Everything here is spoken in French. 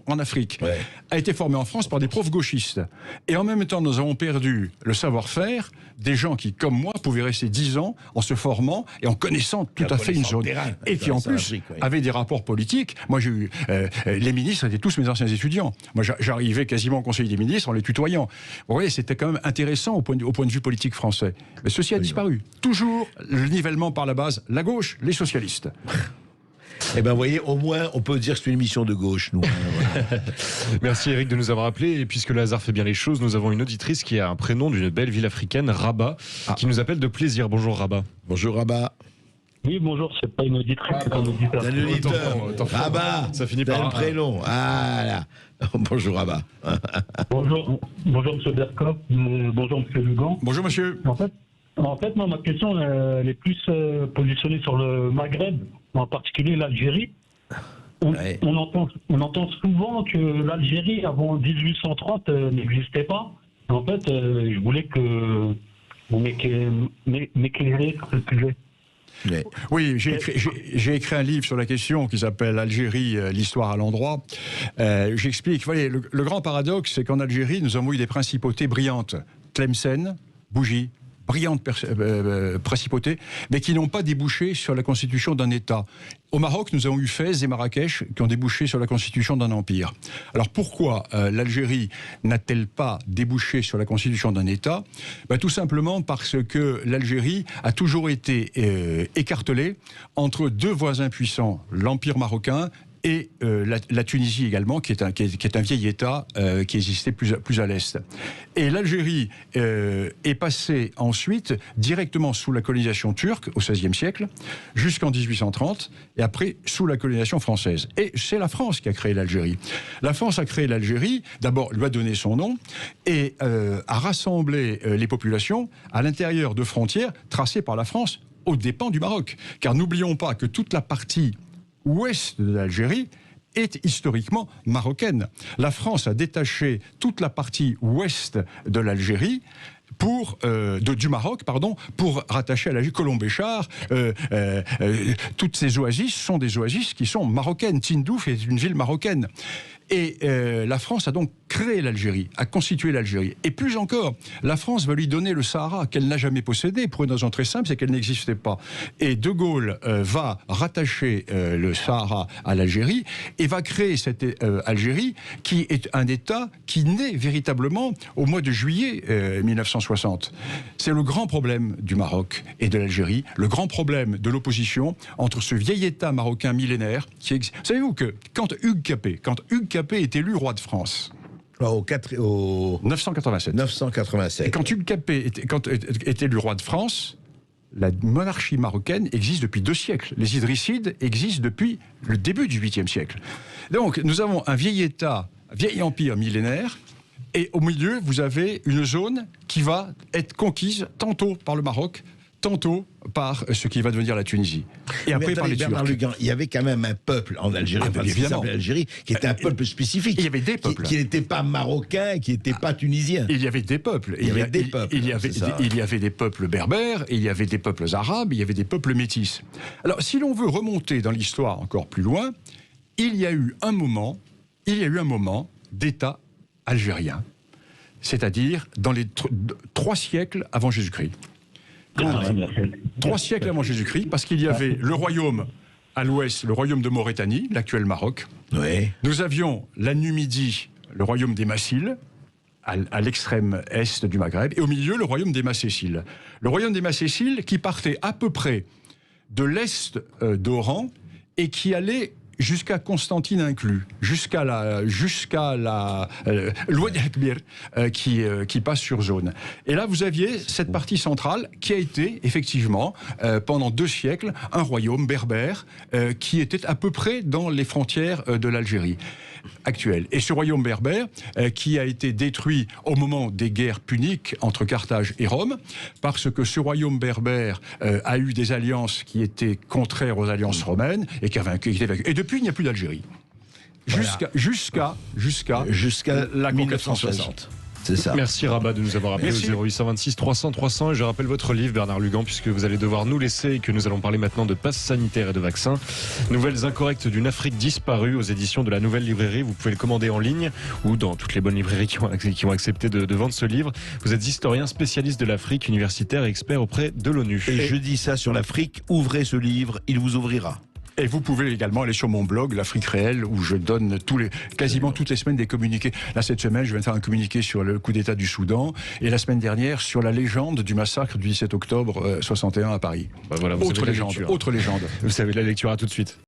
en Afrique, a été formé en France par des profs gauchistes. Et en même temps, nous avons perdu le savoir-faire des gens qui, comme moi, pouvaient rester 10 ans en se formant et en connaissant tout à fait une zone. Et qui, en plus, avaient des rapports politiques. Moi, j'ai eu... les ministres étaient tous mes anciens étudiants. Moi, j'arrivais quasiment au Conseil des ministres en les tutoyant. Vous voyez, c'était quand même intéressant au point de vue politique français. Mais ceci a disparu. Toujours le nivellement par la base, la gauche, les socialistes. Eh bien, vous voyez, au moins, on peut dire que c'est une émission de gauche, nous. Voilà. Merci Eric de nous avoir appelés. Et puisque le hasard fait bien les choses, nous avons une auditrice qui a un prénom d'une belle ville africaine, Rabat, qui nous appelle de plaisir. Bonjour Rabat. Bonjour Rabat. Oui, bonjour, c'est pas une auditrice, c'est un auditeur. C'est un auditeur. Rabat, ça finit par un prénom. Ah là. Bonjour Rabat. Bonjour monsieur Berkov, bonjour monsieur Lugan. Bonjour monsieur. En fait, moi, ma question elle est plus positionnée sur le Maghreb, en particulier l'Algérie. On entend souvent que l'Algérie, avant 1830, n'existait pas. En fait, je voulais que vous m'éclairiez sur ce sujet. Oui, j'ai écrit un livre sur la question qui s'appelle Algérie, l'histoire à l'endroit. J'explique. Voyez, le grand paradoxe, c'est qu'en Algérie, nous avons eu des principautés brillantes. Tlemcen, Bougie, brillantes principautés, mais qui n'ont pas débouché sur la constitution d'un État. Au Maroc, nous avons eu Fès et Marrakech qui ont débouché sur la constitution d'un empire. Alors pourquoi l'Algérie n'a-t-elle pas débouché sur la constitution d'un État ? Tout simplement parce que l'Algérie a toujours été écartelée entre deux voisins puissants, l'empire marocain et la Tunisie également, qui est un vieil État qui existait plus à l'est. Et l'Algérie est passée ensuite directement sous la colonisation turque au XVIe siècle, jusqu'en 1830, et après sous la colonisation française. Et c'est la France qui a créé l'Algérie. La France a créé l'Algérie, d'abord lui a donné son nom, et a rassemblé les populations à l'intérieur de frontières tracées par la France aux dépens du Maroc. Car n'oublions pas que toute la partie ouest de l'Algérie est historiquement marocaine. La France a détaché toute la partie ouest de l'Algérie du Maroc, pour rattacher à l'Algérie Colombéchar. Toutes ces oasis sont des oasis qui sont marocaines. Tindouf est une ville marocaine. Et la France a donc créé l'Algérie, a constitué l'Algérie. Et plus encore, la France va lui donner le Sahara, qu'elle n'a jamais possédé, pour une raison très simple, c'est qu'elle n'existait pas. Et De Gaulle va rattacher le Sahara à l'Algérie et va créer cette Algérie qui est un État qui naît véritablement au mois de juillet 1960. C'est le grand problème du Maroc et de l'Algérie, le grand problème de l'opposition entre ce vieil État marocain millénaire qui existe. Savez-vous que quand Hugues Capet est élu roi de France, au 987. Et quand Hugues Capet est élu roi de France, la monarchie marocaine existe depuis 2 siècles. Les Idrissides existent depuis le début du 8e siècle. Donc nous avons un vieil État, un vieil empire millénaire, et au milieu vous avez une zone qui va être conquise tantôt par le Maroc, tantôt par ce qui va devenir la Tunisie. Et après par les Turcs. Bernard Lugan, il y avait quand même un peuple en Algérie, l'Algérie, qui était un peuple spécifique. Il y avait des peuples. Qui n'était pas marocain, qui n'était pas tunisien. Il y avait des peuples. Il y avait des peuples berbères, il y avait des peuples arabes, il y avait des peuples métis. Alors, si l'on veut remonter dans l'histoire encore plus loin, il y a eu un moment d'État algérien, c'est-à-dire dans les 3 siècles avant Jésus-Christ. 3 siècles avant Jésus-Christ, parce qu'il y avait le royaume à l'ouest, le royaume de Maurétanie, l'actuel Maroc. Oui. Nous avions la Numidie, le royaume des Massiles, à l'extrême est du Maghreb, et au milieu, le royaume des Macéciles. Le royaume des Macéciles qui partait à peu près de l'est d'Oran et qui allait jusqu'à Constantine inclus, jusqu'à l'Oued Akbir qui passe sur zone. Et là, vous aviez cette partie centrale qui a été, effectivement, pendant 2 siècles, un royaume berbère qui était à peu près dans les frontières de l'Algérie actuelle. Et ce royaume berbère, qui a été détruit au moment des guerres puniques entre Carthage et Rome, parce que ce royaume berbère a eu des alliances qui étaient contraires aux alliances romaines et qui étaient vaincues. Et depuis, il n'y a plus d'Algérie. Jusqu'à la conquête française. 1960. C'est ça. Merci Rabat de nous avoir appelé Merci. au 0826 300 300. Et je rappelle votre livre, Bernard Lugan, puisque vous allez devoir nous laisser et que nous allons parler maintenant de passe sanitaire et de vaccins. Nouvelles incorrectes d'une Afrique disparue aux éditions de la Nouvelle Librairie. Vous pouvez le commander en ligne ou dans toutes les bonnes librairies qui ont accepté de vendre ce livre. Vous êtes historien spécialiste de l'Afrique, universitaire et expert auprès de l'ONU. Et je dis ça sur l'Afrique, ouvrez ce livre, il vous ouvrira. Et vous pouvez également aller sur mon blog, l'Afrique réelle, où je donne quasiment toutes les semaines des communiqués. Là, cette semaine, je viens de faire un communiqué sur le coup d'État du Soudan, et la semaine dernière, sur la légende du massacre du 17 octobre 61 à Paris. Bah voilà, vous Autre avez la légende, lecture. autre légende. Vous savez, la lecture, à tout de suite.